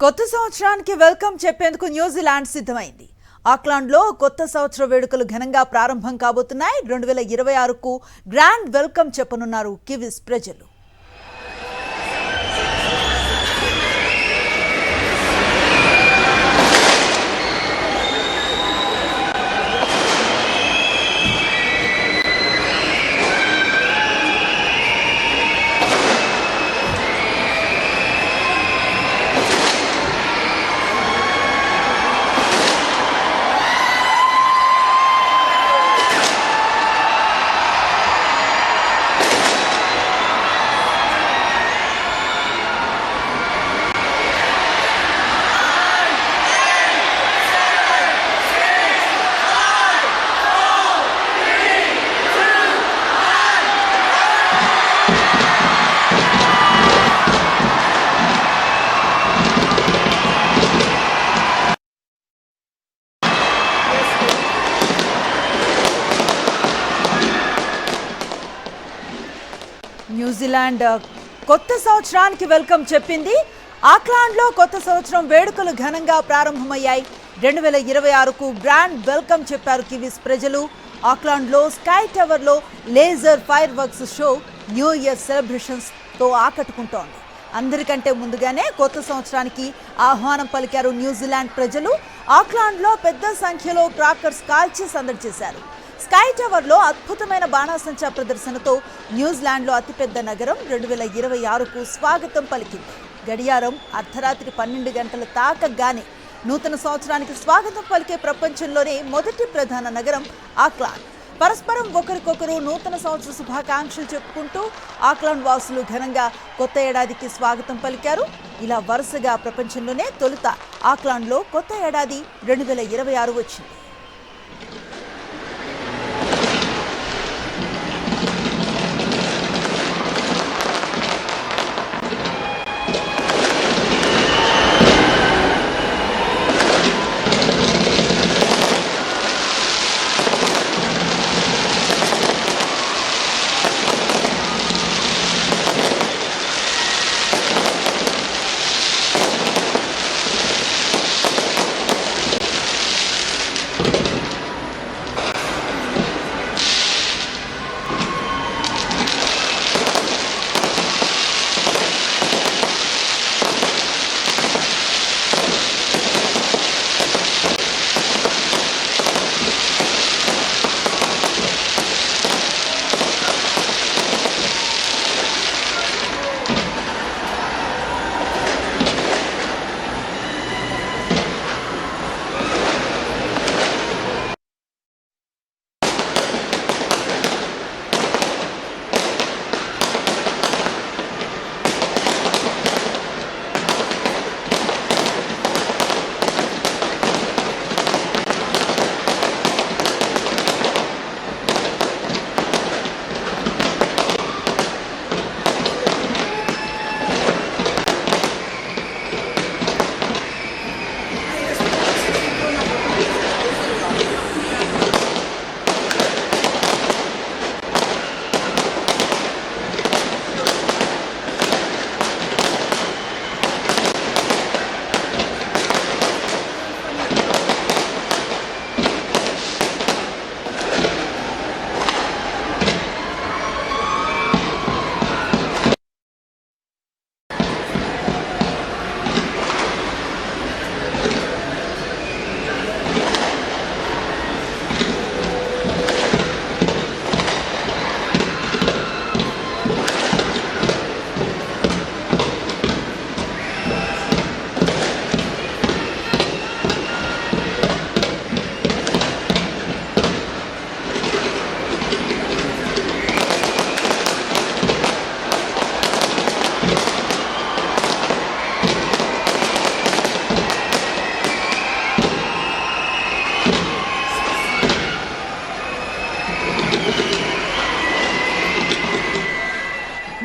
కొత్త సంవత్సరానికి వెల్కమ్ చెప్పేందుకు న్యూజిలాండ్ సిద్ధమైంది. ఆక్లాండ్లో కొత్త సంవత్సర వేడుకలు ఘనంగా ప్రారంభం కాబోతున్నాయి. 2026కు గ్రాండ్ వెల్కమ్ చెప్పనున్నారు కివీస్ ప్రజలు. న్యూజిలాండ్ కొత్త సంవత్సరానికి వెల్కమ్ చెప్పింది. ఆక్లాండ్లో కొత్త సంవత్సరం వేడుకలు ఘనంగా ప్రారంభమయ్యాయి. 2026కు గ్రాండ్ వెల్కమ్ చెప్పారు కివీస్ ప్రజలు. ఆక్లాండ్లో స్కై టవర్లో laser fireworks show new year సెలబ్రేషన్స్తో ఆకట్టుకుంటోంది. అందరికంటే ముందుగానే కొత్త సంవత్సరానికి ఆహ్వానం పలికారు న్యూజిలాండ్ ప్రజలు. ఆక్లాండ్లో పెద్ద సంఖ్యలో క్రాకర్స్ కాల్చి సందడి చేశారు. స్కై టవర్లో అద్భుతమైన బాణాసంచా ప్రదర్శనతో న్యూజిలాండ్లో అతిపెద్ద నగరం 2026కు స్వాగతం పలికింది. గడియారం అర్ధరాత్రి 12 గంటలు తాకగానే నూతన సంవత్సరానికి స్వాగతం పలికే ప్రపంచంలోనే మొదటి ప్రధాన నగరం ఆక్లాండ్. పరస్పరం ఒకరికొకరు నూతన సంవత్సర శుభాకాంక్షలు చెప్పుకుంటూ ఆక్లాండ్ వాసులు ఘనంగా కొత్త ఏడాదికి స్వాగతం పలికారు. ఇలా వరుసగా ప్రపంచంలోనే తొలుత ఆక్లాండ్లో కొత్త ఏడాది 2026 వచ్చింది.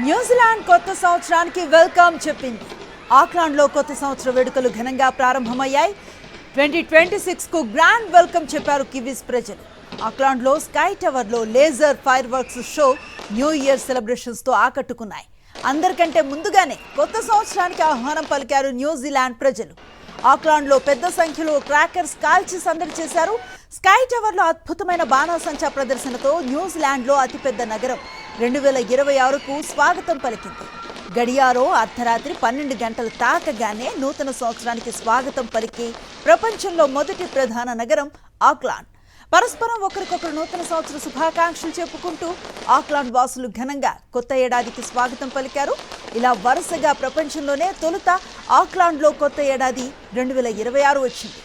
న్యూజిలాండ్ కొత్త సంవత్సరానికి వెల్కమ్ చెప్పింది. ఆక్లాండ్లో కొత్త సంవత్సర వేడుకలు ఘనంగా ప్రారంభమయ్యాయి. 2026కు గ్రాండ్ వెల్కమ్ చెప్పారు కివీస్ ప్రజలు. ఆక్లాండ్లో స్కై టవర్లో laser fireworks show new year సెలబ్రేషన్స్తో ఆకట్టుకున్నాయి. అందరికంటే ముందుగానే కొత్త సంవత్సరానికి ఆహ్వానం పలికారు న్యూజిలాండ్ ప్రజలు. ఆక్లాండ్లో పెద్ద సంఖ్యలో క్రాకర్స్ కాల్చి సందడి చేశారు. స్కై టవర్లో అద్భుతమైన బాణాసంచా ప్రదర్శనతో న్యూజిలాండ్లో అతిపెద్ద నగరం 2026కు స్వాగతం పలికింది. గడియారో అర్ధరాత్రి 12 గంటలు తాకగానే నూతన సంవత్సరానికి స్వాగతం పలికి ప్రపంచంలో మొదటి ప్రధాన నగరం ఆక్లాండ్. పరస్పరం ఒకరికొకరు నూతన సంవత్సర శుభాకాంక్షలు చెప్పుకుంటూ ఆక్లాండ్ వాసులు ఘనంగా కొత్త ఏడాదికి స్వాగతం పలికారు. ఇలా వరుసగా ప్రపంచంలోనే తొలుత ఆక్లాండ్లో కొత్త ఏడాది 2026 వచ్చింది.